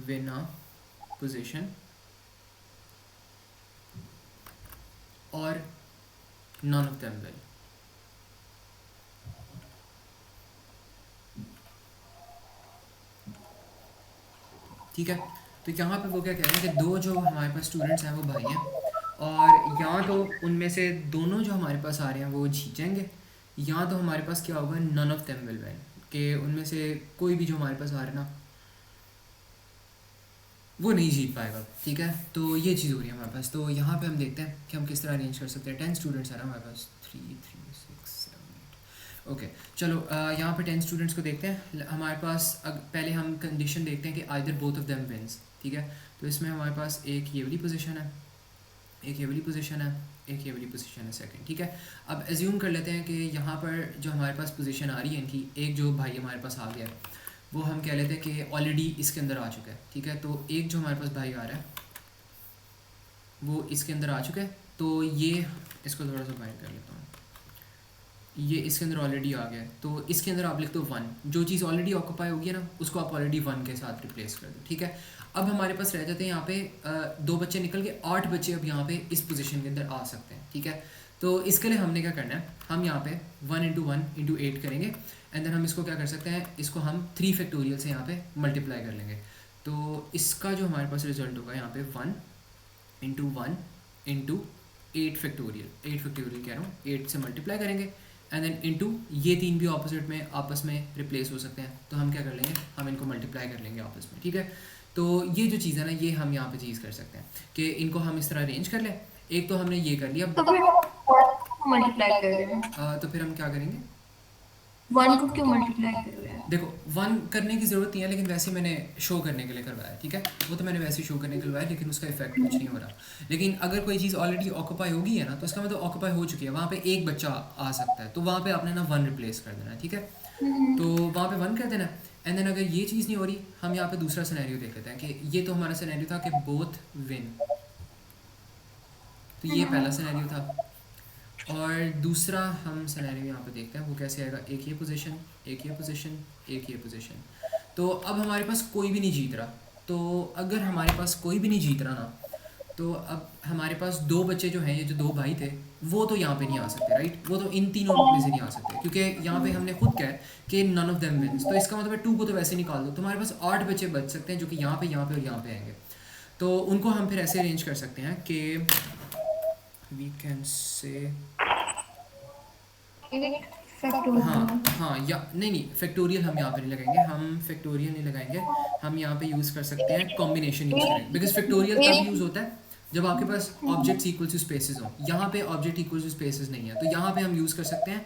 win a position or none of them will। ठीक है, तो यहाँ पे वो क्या कह रहे हैं कि दो जो हमारे पास स्टूडेंट्स हैं वो भाई हैं, और या तो उनमें से दोनों जो हमारे पास आ रहे हैं वो जीतेंगे, या तो हमारे पास क्या होगा, none of them will win, कि उनमें से कोई भी जो हमारे पास आ रहा है ना वो नहीं जीत पाएगा। ठीक है, तो ये चीज़ हो रही है हमारे पास। तो यहाँ पे हम देखते हैं कि हम किस तरह अरेंज कर सकते हैं। 10 स्टूडेंट्स हैं ना हमारे पास, 3 3 6 7 8। ओके चलो, यहाँ पे 10 स्टूडेंट्स को देखते हैं। हमारे पास पहले हम कंडीशन देखते हैं कि either both of them wins. ठीक है, तो इसमें हमारे पास एक ये वाली पोजीशन है, एक ये वाली पोजीशन है, एक ये वाली पोजीशन है सेकंड। ठीक है, अब एज्यूम कर लेते हैं कि यहाँ पर जो हमारे पास पोजीशन आ रही है इनकी, एक जो भाई हमारे पास आ गया है वो हम कह लेते हैं कि ऑलरेडी इसके अंदर आ चुका है। ठीक है, तो एक जो हमारे पास भाई आ रहा है वो इसके अंदर आ चुका है, तो ये इसको थोड़ा सा बाइंड कर लेता हूँ, ये इसके अंदर ऑलरेडी आ गया है, तो इसके अंदर आप लिख दो 1, जो चीज़ ऑलरेडी ऑक्यूपाई होगी ना उसको आप ऑलरेडी 1 के साथ रिप्लेस कर दो। ठीक है, अब हमारे पास रह जाते हैं यहाँ पे 2 बच्चे निकल के 8 बच्चे अब यहाँ पे इस पोजीशन के अंदर आ सकते हैं। ठीक है, तो इसके लिए हमने क्या करना है, हम यहाँ पे 1 इंटू 1 इंटू 8 करेंगे, एंड देन हम इसको क्या कर सकते हैं, इसको हम 3 फैक्टोरियल से यहाँ पे मल्टीप्लाई कर लेंगे। तो इसका जो हमारे पास रिजल्ट होगा यहाँ पे 1 इंटू 8 फैक्टोरियल, 8 फैक्टोरियल कह रहा हूँ, 8 से मल्टीप्लाई करेंगे, एंड देन इनटू ये तीन भी ऑपोजिट में आपस में रिप्लेस हो सकते हैं, तो हम क्या कर लेंगे, हम इनको मल्टीप्लाई कर लेंगे आपस में। ठीक है, तो ये जो चीज़ है ना, ये हम यहाँ पे चीज़ कर सकते हैं कि इनको हम इस तरह अरेंज कर लें। एक तो हमने ये कर लिया, तो फिर मल्टीप्लाई कर रहे हैं? तो फिर हम क्या करेंगे? 1 को क्यों मल्टीप्लाई कर रहे हैं? देखो, वन करने की ज़रूरत नहीं है, लेकिन वैसे मैंने शो करने के लिए करवाया, ठीक है। वो तो मैंने वैसे शो करने के लिए करवाया, लेकिन उसका इफेक्ट कुछ नहीं हो रहा। लेकिन अगर कोई चीज़ ऑलरेडी ऑक्यूपाई होगी है ना, तो इसका मतलब ऑक्यूपाई हो चुकी है, वहाँ पे एक बच्चा आ सकता है, तो वहाँ पे आपने ना वन रिप्लेस कर देना है, ठीक है। तो वहाँ पे वन कर देना है। एंड देन अगर ये चीज़ नहीं हो रही, हम यहाँ पे दूसरा सिनेरियो देख लेते हैं कि ये तो हमारा सिनेरियो था कि बोथ विन, तो ये पहला सिनेरियो था। और दूसरा हम सिनेरियो यहाँ पे देखते हैं, वो कैसे आएगा। एक ये पोजीशन, एक ये पोजीशन, एक ये पोजीशन। तो अब हमारे पास कोई भी नहीं जीत रहा। तो अगर हमारे पास कोई भी नहीं जीत रहा ना, तो अब हमारे पास दो बच्चे जो हैं, ये जो दो भाई थे, वो तो यहाँ पे नहीं आ सकते, राइट। वो तो इन तीनों में से नहीं आ सकते, क्योंकि यहाँ पे हमने खुद कहा है कि नन ऑफ देम विंस। तो इसका मतलब है टू को तो वैसे निकाल दो, तो हमारे पास 8 बच्चे बच सकते हैं, जो कि यहाँ पे, यहाँ पे और यहाँ पे आएंगे। तो उनको हम फिर ऐसे अरेंज कर सकते हैं कि वी कैन से, 8 हाँ फैक्टोरियल। हाँ, या नहीं नहीं, फैक्टोरियल हम यहाँ पे नहीं लगाएंगे, हम फैक्टोरियल नहीं लगाएंगे। हम यहाँ पे यूज़ कर सकते हैं कॉम्बिनेशन यूज़ करेंगे, बिकॉज फैक्टोरियल तब यूज़ होता है जब आपके पास ऑब्जेक्ट्स इक्वल टू स्पेसेस हों। यहाँ पे ऑब्जेक्ट इक्वल टू स्पेसेस नहीं है, तो यहाँ पे हम यूज़ कर सकते हैं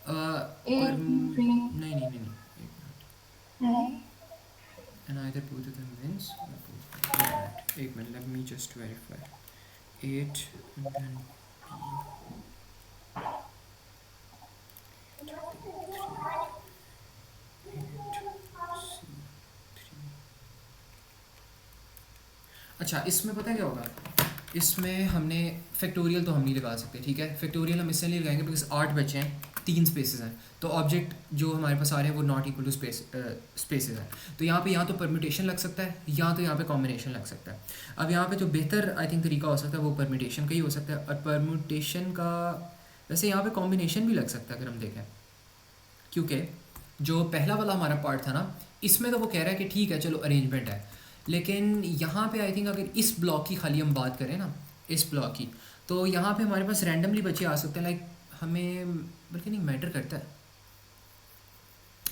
पर 8 नहीं नहीं नहीं नहीं, है। And either both of them wins, एक minute, let me just verify. 8 and then अच्छा, इसमें पता है क्या होगा। इसमें हमने फैक्टोरियल तो हम नहीं लगा सकते, ठीक है। फैक्टोरियल हम इससे नहीं लगाएंगे बिकॉज 8 बचे हैं, 3 स्पेसेस हैं, तो ऑब्जेक्ट जो हमारे पास आ रहे हैं वो नॉट इक्वल टू स्पेसेस हैं। तो यहाँ पे या तो परम्यूटेशन लग सकता है, या तो यहाँ पे कॉम्बिनेशन लग सकता है। अब यहाँ पे जो बेहतर आई थिंक तरीका हो सकता है वो परम्यूटेशन का ही हो सकता है। और परम्यूटेशन का वैसे यहाँ पे कॉम्बिनेशन भी लग सकता है अगर हम देखें, क्योंकि जो पहला वाला हमारा पार्ट था ना, इसमें तो वो कह रहा है कि ठीक है चलो अरेंजमेंट है, लेकिन यहाँ पे आई थिंक अगर इस ब्लॉक की खाली हम बात करें ना, इस ब्लॉक की, तो यहाँ पे हमारे पास रैंडमली बच्चे आ सकते हैं। लाइक हमें बल्कि नहीं, मैटर करता है,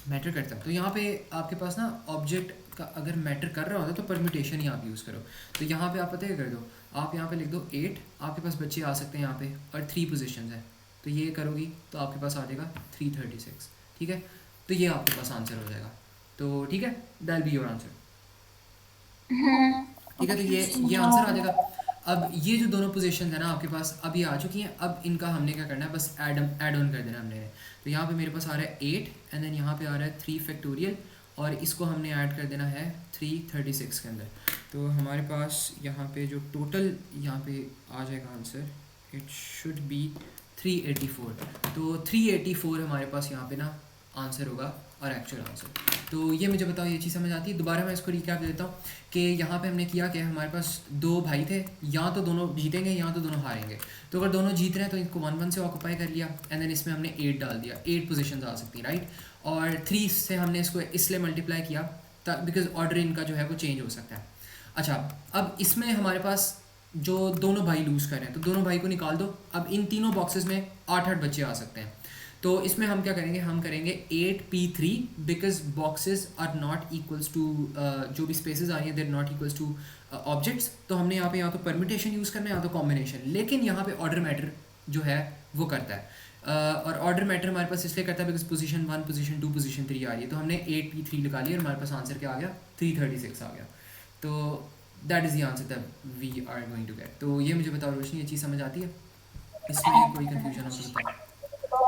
मैटर करता है। तो यहाँ पे आपके पास ना ऑब्जेक्ट का अगर मैटर कर रहा होता है तो परम्यूटेशन ही आप यूज़ करो। तो यहाँ पे आप पता है कर दो, आप यहाँ पे लिख दो 8, आपके पास बच्चे आ सकते हैं यहाँ पे, और 3 पोजीशंस हैं, तो ये करोगी तो आपके पास आ जाएगा 336, ठीक है। तो ये आपके पास आंसर हो जाएगा। तो ठीक है, दैट बी योर आंसर, ठीक है। तो ये आंसर आ जाएगा। अब ये जो दोनों पोजीशन है ना आपके पास, अब ये आ चुकी हैं। अब इनका हमने क्या करना है, बस ऐड ऑन कर देना हमने। तो यहाँ पे मेरे पास आ रहा है 8 एंड देन यहाँ पे आ रहा है 3 फैक्टोरियल, और इसको हमने ऐड कर देना है 336 के अंदर। तो हमारे पास यहाँ पे जो टोटल यहाँ पे आ जाएगा आंसर, इट शुड बी 384। तो 384 हमारे पास यहाँ पे ना आंसर होगा, और एक्चुअल आंसर। तो ये मुझे बताओ, ये चीज़ समझ आती है? दोबारा मैं इसको रिकैप दे देता हूँ कि यहाँ पे हमने किया कि हमारे पास दो भाई थे, या तो दोनों जीतेंगे या तो दोनों हारेंगे। तो अगर दोनों जीत रहे हैं तो इनको 1-1 से ऑक्यूपाई कर लिया, एंड देन इसमें हमने 8 डाल दिया, 8 पोजीशंस आ सकती हैं, राइट। और 3 से हमने इसको इसलिए मल्टीप्लाई किया बिकॉज ऑर्डर इनका जो है वो चेंज हो सकता है। अच्छा, अब इसमें हमारे पास जो दोनों भाई लूज़ कर रहे हैं, तो दोनों भाई को निकाल दो। अब इन तीनों बॉक्सेस में 8-8 बच्चे आ सकते हैं। तो इसमें हम क्या करेंगे, हम करेंगे 8p3 because boxes are not equals to, जो भी स्पेसेस आ रही हैं there not equals to objects. तो हमने यहाँ पे या तो परम्यूटेशन यूज़ करना है या तो कॉम्बिनेशन, लेकिन यहाँ पे ऑर्डर मैटर जो है वो करता है। और ऑर्डर मैटर हमारे पास इसलिए करता है बिकॉज पोजीशन 1, पोजीशन 2, पोजीशन 3 आ रही है। तो हमने 8p3 लगा लिया और हमारे पास आंसर क्या आ गया, 336 आ गया। तो that is the answer that we are going to get. तो ये मुझे बताओ रोशनी, ये चीज़ समझ आती है? इसमें कोई कन्फ्यूजन हो तो बताओ।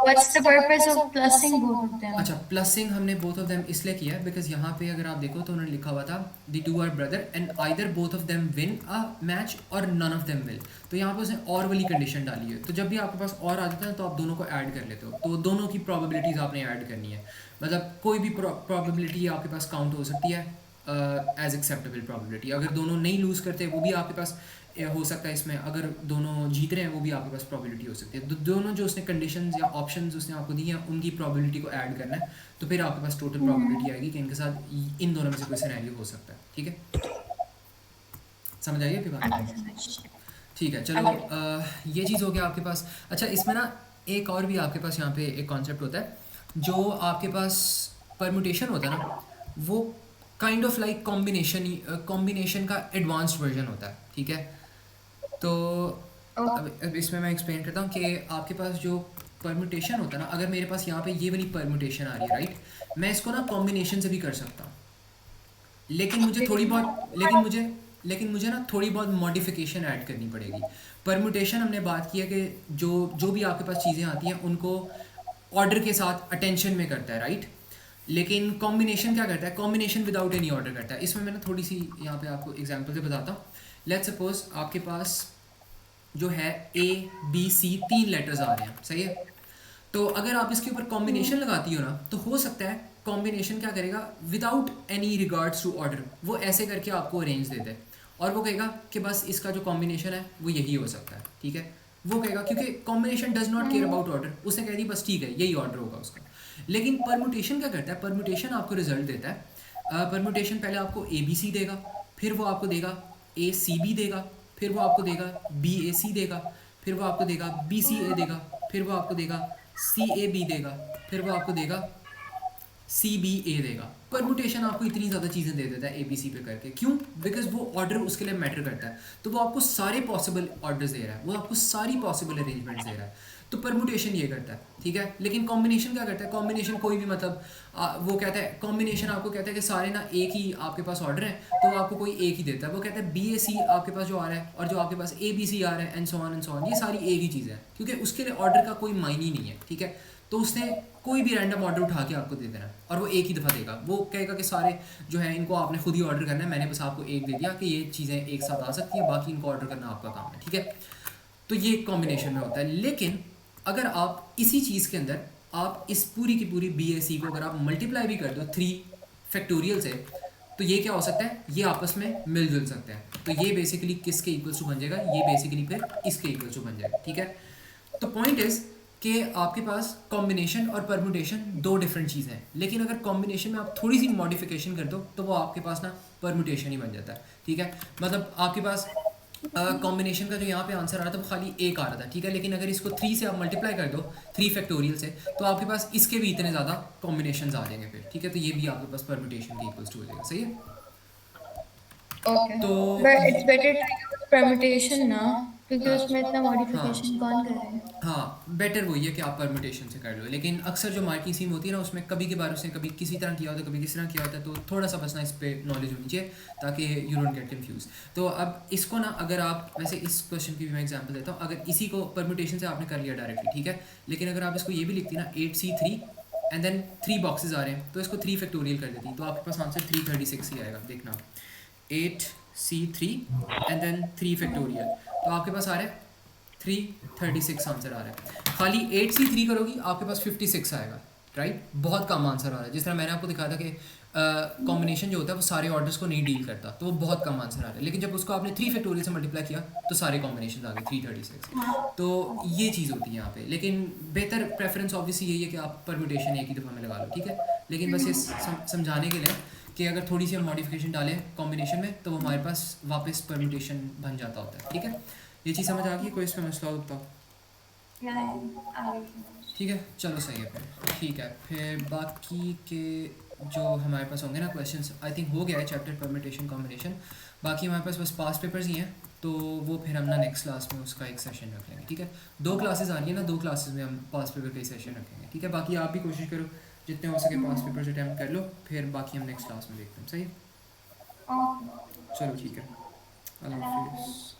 What's the purpose of plusing both of them? अच्छा, प्लसिंग हमने बोथ ऑफ देम इसलिए किया है बिकॉज यहाँ पे अगर आप देखो तो उन्होंने लिखा हुआ था the two are brother and either both of them win a match और नन ऑफ देम विल। तो यहाँ पे उसने और वाली कंडीशन डाली है। तो जब भी आपके पास और आ जाता है तो आप दोनों को ऐड कर लेते हो, तो दोनों की प्रोबेबिलिटीज़ आपने ऐड करनी है। मतलब कोई भी प्रोबेबिलिटी आपके पास काउंट हो सकती है एज एक्सेप्टेबल प्रोबेबिलिटी। अगर दोनों नहीं लूज़ करते वो भी आपके पास हो सकता है इसमें, अगर दोनों जीत रहे हैं वो भी आपके पास प्रोबेबिलिटी हो सकती है। दोनों जो उसने कंडीशंस या ऑप्शंस उसने आपको दी हैं उनकी प्रोबेबिलिटी को ऐड करना है, तो फिर आपके पास टोटल प्रोबेबिलिटी आएगी कि इनके साथ इन दोनों में से कोई सिनेरियो हो सकता है। ठीक है, समझ आइए आपकी बात? ठीक है, चलो ये चीज़ हो गया आपके पास। अच्छा, इसमें ना एक और भी आपके पास यहाँ पे एक कॉन्सेप्ट होता है, जो आपके पास परम्यूटेशन होता है ना, वो काइंड ऑफ लाइक कॉम्बिनेशन का एडवांस्ड वर्जन होता है। ठीक है, तो ओके। अब इसमें मैं एक्सप्लेन करता हूँ कि आपके पास जो परम्यूटेशन होता है ना, अगर मेरे पास यहाँ पे ये वाली परम्यूटेशन आ रही है राइट, मैं इसको ना कॉम्बिनेशन से भी कर सकता हूँ, लेकिन मुझे थोड़ी बहुत लेकिन मुझे ना थोड़ी बहुत मॉडिफिकेशन ऐड करनी पड़ेगी। परम्यूटेशन हमने बात की है कि जो जो भी आपके पास चीज़ें आती हैं उनको ऑर्डर के साथ अटेंशन में करता है राइट। लेकिन कॉम्बिनेशन क्या करता है, कॉम्बिनेशन विदाउट एनी ऑर्डर करता है। इसमें मैं ना थोड़ी सी यहाँ पे आपको एग्जांपल से बताता हूँ। लेट्स सपोज आपके पास जो है ए बी सी तीन लेटर्स आ रहे हैं, सही है। तो अगर आप इसके ऊपर कॉम्बिनेशन लगाती हो ना, तो हो सकता है कॉम्बिनेशन क्या करेगा, without any regards to order वो ऐसे करके आपको अरेंज दे दे, और वो कहेगा कि बस इसका जो कॉम्बिनेशन है वो यही हो सकता है, ठीक है। वो कहेगा क्योंकि combination does not care about order, उसने कह दी बस ठीक है यही ऑर्डर होगा उसका। लेकिन परमुटेशन क्या करता है, परमुटेशन आपको रिजल्ट देता है। परमुटेशन पहले आपको ए बी सी देगा, फिर वो आपको देगा ए सी बी देगा, फिर वो आपको देगा बी ए सी देगा, फिर वो आपको देगा बी सी ए देगा, फिर वो आपको देगा सी ए बी देगा, फिर वो आपको देगा सी बी ए देगा। परमुटेशन आपको इतनी ज़्यादा चीज़ें दे देता है ए बी सी पे करके, क्यों? बिकॉज वो ऑर्डर उसके लिए मैटर करता है, तो वो आपको सारे पॉसिबल ऑर्डर्स दे रहा है, वो आपको सारी पॉसिबल अरेंजमेंट्स दे रहा है। तो परमुटेशन ये करता है, ठीक है। लेकिन कॉम्बिनेशन क्या करता है, कॉम्बिनेशन कोई भी मतलब वो कहता है, कॉम्बिनेशन आपको कहता है कि सारे ना एक ही आपके पास ऑर्डर है, तो वो आपको कोई एक ही देता है। वो कहता है बी ए सी आपके पास जो आ रहा है और जो आपके पास ए बी सी आ रहा है एंड सो ऑन, ये सारी एक ही चीज़ है, क्योंकि उसके लिए ऑर्डर का कोई मायने ही नहीं है, ठीक है। तो उसने कोई भी रैंडम ऑर्डर उठा के आपको दे देना है और वो एक ही दफ़ा देगा। वो कहेगा कि सारे जो है इनको आपने खुद ही ऑर्डर करना है, मैंने बस आपको एक दे दिया कि ये चीज़ें एक साथ आ सकती हैं, बाकी इनको ऑर्डर करना आपका काम है, ठीक है। तो ये कॉम्बिनेशन में होता है। लेकिन अगर आप इसी चीज़ के अंदर आप इस पूरी की पूरी बी ए सी को अगर आप मल्टीप्लाई भी कर दो 3 फैक्टोरियल से, तो ये क्या हो सकता है, ये आपस में मिलजुल सकते हैं। तो ये बेसिकली किसके इक्वल्स टू बन जाएगा, ये बेसिकली फिर इसके इक्वल्स टू बन जाएगा, ठीक है। तो पॉइंट इज कि आपके पास कॉम्बिनेशन और परमुटेशन दो डिफरेंट चीज़ें हैं, लेकिन अगर कॉम्बिनेशन में आप थोड़ी सी मॉडिफिकेशन कर दो तो वो आपके पास ना परमुटेशन ही बन जाता है, ठीक है। मतलब आपके पास कॉम्बिनेशन का जो यहाँ पे आंसर आ रहा था वो खाली एक आ रहा था, ठीक है। लेकिन अगर इसको 3 से आप मल्टीप्लाई कर दो 3 फैक्टोरियल से, तो आपके पास इसके भी इतने ज़्यादा कॉम्बिनेशन आ जाएंगे फिर, ठीक है। तो ये भी आपके पास परमुटेशन के इक्वल्स टू हो जाएगा, सही है। ओके। तो but it's better to use permutation ना, क्योंकि हाँ उसमें इतना हाँ मॉडिफिकेशन कौन करे। हाँ, बेटर वही है कि आप परमुटेशन से कर लो। लेकिन अक्सर जो मार्किंग स्कीम होती है ना, उसमें कभी के बार उसने कभी किसी तरह किया होता है, कभी किसी तरह किया होता है, तो थोड़ा सा बस ना इस पे नॉलेज होनी चाहिए ताकि यू डोंट गेट कंफ्यूज। तो अब इसको ना, अगर आप वैसे इस क्वेश्चन की भी मैं एग्जांपल देता हूँ, अगर इसी को परमुटेशन से आपने कर लिया डायरेक्टली, ठीक है। लेकिन अगर आप इसको ये भी लिखती ना 8C3 एंड देन 3 बॉक्सेज आ रहे हैं, तो इसको 3 फैक्टोरियल कर देती, तो आपके पास आंसर 336 ही आएगा। देखना 8C3 एंड देन 3 फैक्टोरियल, तो आपके पास आ रहा है 336 आंसर आ रहा है। खाली 8C3 करोगी आपके पास 56 आएगा, राइट। बहुत कम आंसर आ रहा है। जिस तरह मैंने आपको दिखाया था कि कॉम्बिनेशन जो होता है वो सारे ऑर्डर्स को नहीं डील करता, तो वो बहुत कम आंसर आ रहा है। लेकिन जब उसको आपने 3 फैक्टोरियल से मल्टीप्लाई किया तो सारे कॉम्बिनेशन आ गए 336। तो ये चीज़ होती है यहाँ पे। लेकिन बेहतर प्रेफरेंस ऑब्वियसली यही है कि आप परम्यूटेशन एक ही दफ़ा में लगा लो, ठीक है। लेकिन बस ये समझाने के लिए कि अगर थोड़ी सी हम मॉडिफिकेशन डालें कॉम्बिनेशन में, तो वो हमारे पास वापस परम्यूटेशन बन जाता होता है, ठीक है। ये चीज़ समझ आ गई, कोई इसमें मसला हो बताओ। ठीक है, चलो सही है फिर, ठीक है। फिर बाकी के जो हमारे पास होंगे ना क्वेश्चंस, आई थिंक हो गया है चैप्टर परम्यूटेशन कॉम्बिनेशन। बाकी हमारे पास बस पास पेपर्स ही हैं, तो वो फिर हम ना नेक्स्ट क्लास में उसका एक सेशन रख लेंगे, ठीक है। 2 क्लासेस आ रही है ना, 2 क्लासेस में हम पास पेपर का ही सेशन रखेंगे, ठीक है। बाकी आप भी कोशिश करो जितने हो सके पास पेपर्स अटैम्प्ट कर लो, फिर बाकी हम नेक्स्ट क्लास में देखते हैं, सही है। चलो ठीक है, अल्लाह हाफिज़।